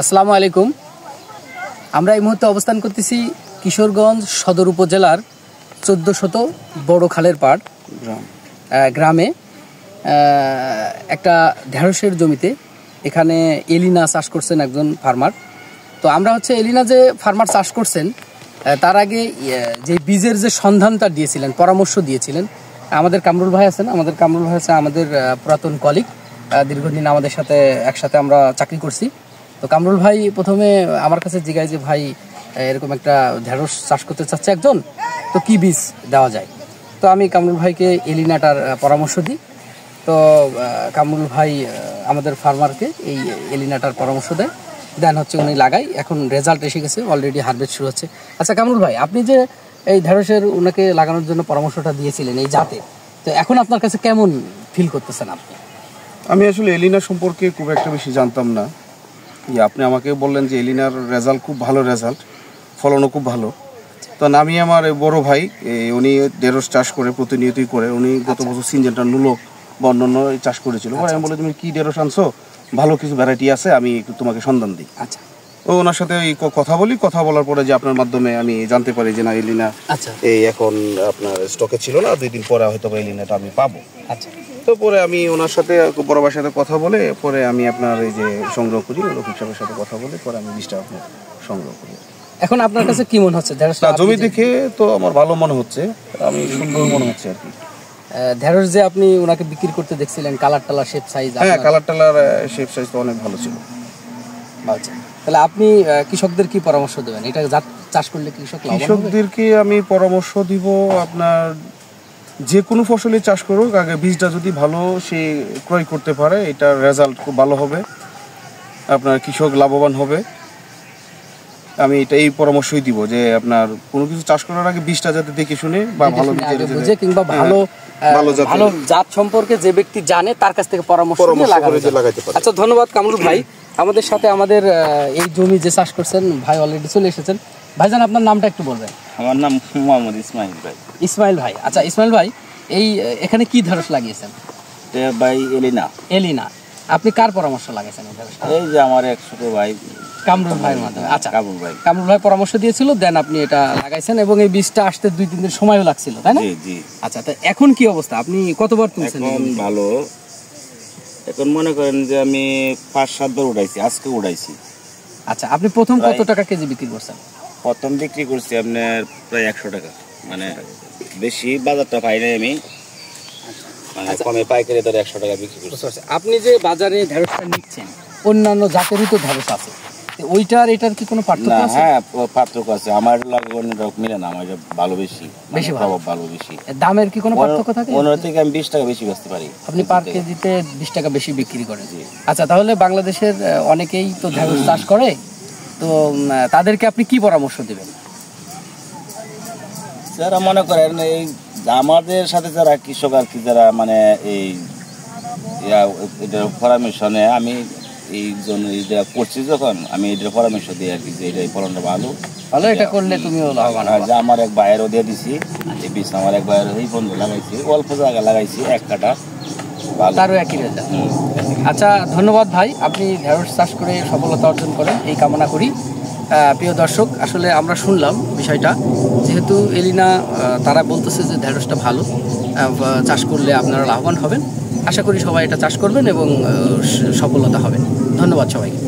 আসসালামু আলাইকুম। আমরা এই মুহূর্তে অবস্থান করতেছি কিশোরগঞ্জ সদর উপজেলার 1400 বড় খালের পাড় গ্রামে একটা ঢেঁড়সের জমিতে। এখানে এলিনা চাষ করছেন একজন ফার্মার। তো আমরা এলিনা যে ফার্মার চাষ করছেন তার আগে যে বীজের যে সন্ধানটা দিয়েছিলেন, পরামর্শ দিয়েছিলেন আমাদের কামরুল ভাই আছেন। আমাদের পুরাতন কলিগ, দীর্ঘদিন আমাদের সাথে একসাথে আমরা চাকরি করছি। তো কামরুল ভাই প্রথমে আমার কাছে জিজ্ঞাসা যে ভাই এরকম একটা ঢেঁড়স চাষ করতে চাচ্ছে একজন, তো কি বীজ দেওয়া যায়। তো আমি কামরুল ভাইকে এলিনাটার পরামর্শ দিই। তো কামরুল ভাই আমাদের ফার্মারকে এই এলিনাটার পরামর্শ দেন উনি লাগাই। এখন রেজাল্ট এসে গেছে, অলরেডি হারভেস্ট শুরু হচ্ছে। আচ্ছা কামরুল ভাই, আপনি যে এই ঢেঁড়সের ওনাকে লাগানোর জন্য পরামর্শটা দিয়েছিলেন এই জাতে, তো এখন আপনার কাছে কেমন ফিল করতেছেন আপনি? আমি আসলে এলিনা সম্পর্কে খুব একটা বেশি জানতাম না। আপনি আমাকে বললেন যে এলিনার রেজাল্ট খুব ভালো, রেজাল্ট ফলনও খুব ভালো। তো আমি আমার বড় ভাই, উনি ঢেঁড়স চাষ করে প্রতিনিয়তই করে। উনি গত বছর সিনজেন্টার নুলো বা অন্যান্য চাষ করেছিল। আমি বলে তুমি কি ঢেঁড়স আনছো, ভালো কিছু ভ্যারাইটি আছে, আমি একটু তোমাকে সন্ধান দিই। আচ্ছা, ও ওনার সাথে কথা বলার পরে যে আপনার মাধ্যমে আমি জানতে পারি যে না এলিনা এই এখন আপনার স্টকে ছিল না, 2 দিন পরে হয়তো এলিনাটা আমি পাবো। আচ্ছা, তো পরে আমি ওনার সাথে বড় ভাইয়ের সাথে কথা বলে পরে আমি আপনার এই যে সংগ্রহ করি, রফিক সাহেবের সাথে কথা বলে পরে আমি বীজটা আপনার সংগ্রহ করি। এখন আপনার কাছে কি মনে হচ্ছে ঢেঁড়সটা? জমি দেখে তো আমার ভালো মনে হচ্ছে, আমি সুন্দর মনে হচ্ছে আর কি। ঢেঁড়স যে আপনি ওনাকে বিক্রি করতে দেখছিলেন, কালার টালার শেপ সাইজ? হ্যাঁ, কালার টালার শেপ সাইজ তো অনেক ভালো ছিল। আচ্ছা, তাহলে আপনি কৃষকদের কি পরামর্শ দেবেন? এটা চাষ করলে কৃষকদেরকে আমি পরামর্শ দিব, আপনার যে কোনো ফসলই চাষ করুক, আগে বীজটা যদি ভালো সে ক্রয় করতে পারে, এটার রেজাল্ট খুব ভালো হবে, আপনার কৃষক লাভবান হবে। আমি এই পরামর্শই দিব যে আপনার কোনো কিছু চাষ করার আগে বীজটা যাতে দেখে শুনে বা ভালো বুঝে কিংবা ভালো জাত সম্পর্কে যে ব্যক্তি জানে তার কাছ থেকে পরামর্শ লাগাতে পারে। আচ্ছা, ধন্যবাদ কামরুল ভাই। আমাদের সাথে আমাদের এই জমি যে চাষ করছেন ভাই অলরেডি চলে এসেছেন। ভাইজান, আপনার নামটা একটু বলবেন? আমার নাম মোহাম্মদ ইসমাইল ভাই। ইসমাইল ভাই, আচ্ছা ইসমাইল ভাই, এই এখানে কি ঢেঁড়স লাগিয়েছেন? ভাই এলিনা। আপনি কার পরামর্শ লাগিয়েছেন? এই যে আমার এক ছোট ভাই কামরুল ভাইয়ের মাধ্যমে। আচ্ছা, কামরুল ভাই পরামর্শ দিয়েছিল, দেন আপনি এটা লাগাইছেন এবং এই বীজটা আসতে 2-3 দিন সময়ও লাগছিল, তাই না? জি। আচ্ছা, তো এখন কি অবস্থা? আপনি কতবার তুলছেন? এখন ভালো, এখন মনে করেন যে আমি 5-7 বার উঠাইছি, আজকে উঠাইছি। আচ্ছা, আপনি প্রথম কত টাকা কেজি বিক্রি করছেন? প্রথম বিক্রি করছি আপনার প্রায় 100 টাকা, মানে বেশি বাজারটা পাই নাই আমি, মানে কমে পাইকারি দরে 100 টাকা বিক্রি করছি। আপনি যে বাজারে ঢেঁড়সটা নিচ্ছেন, অন্যান্য জাতেরই তো ঢেঁড়স আছে, ওইটার এটার কি কোনো পার্থক্য আছে? হ্যাঁ, পার্থক্য আছে। আমার লাগে অন্য রকম মিলে না, আমার ভালো বেশি ভালো বেশি। দামের কি কোনো পার্থক্য থাকে? ওনার থেকে আমি 20 টাকা বেশি বেচতে পারি। আপনি পার কেজিতে 20 টাকা বেশি বিক্রি করেন? আচ্ছা, তাহলে বাংলাদেশের অনেকেই তো ঢেঁড়স চাষ করে, তো তাদেরকে আপনি কি পরামর্শ দেবেন? যারা মনে করেন এই আমাদের সাথে যারা কৃষক আর কি, যারা মানে এই পরামর্শ নেয়, আমি এই জন্য এটা করছি, যখন আমি এটার পরামর্শ দিই আর কি যে এটা ফলনটা ভালো, এটা করলে তুমিও লাভবান হবে। যে আমার এক ভাইয়েরও দিয়ে দিছি এই বীজ, আমার এক ভাইয়ের এই বন্ধু লাগাইছি, অল্প জায়গা লাগাইছি, 1 কাঠা, তারও একই রেজাল্ট। আচ্ছা, ধন্যবাদ ভাই, আপনি ঢেঁড়স চাষ করে সফলতা অর্জন করেন এই কামনা করি। প্রিয় দর্শক, আসলে আমরা শুনলাম বিষয়টা, যেহেতু এলিনা তারা বলতেছে যে ঢেঁড়সটা ভালো, চাষ করলে আপনারা লাভবান হবেন। আশা করি সবাই এটা চাষ করবেন এবং সফলতা হবেন। ধন্যবাদ সবাইকে।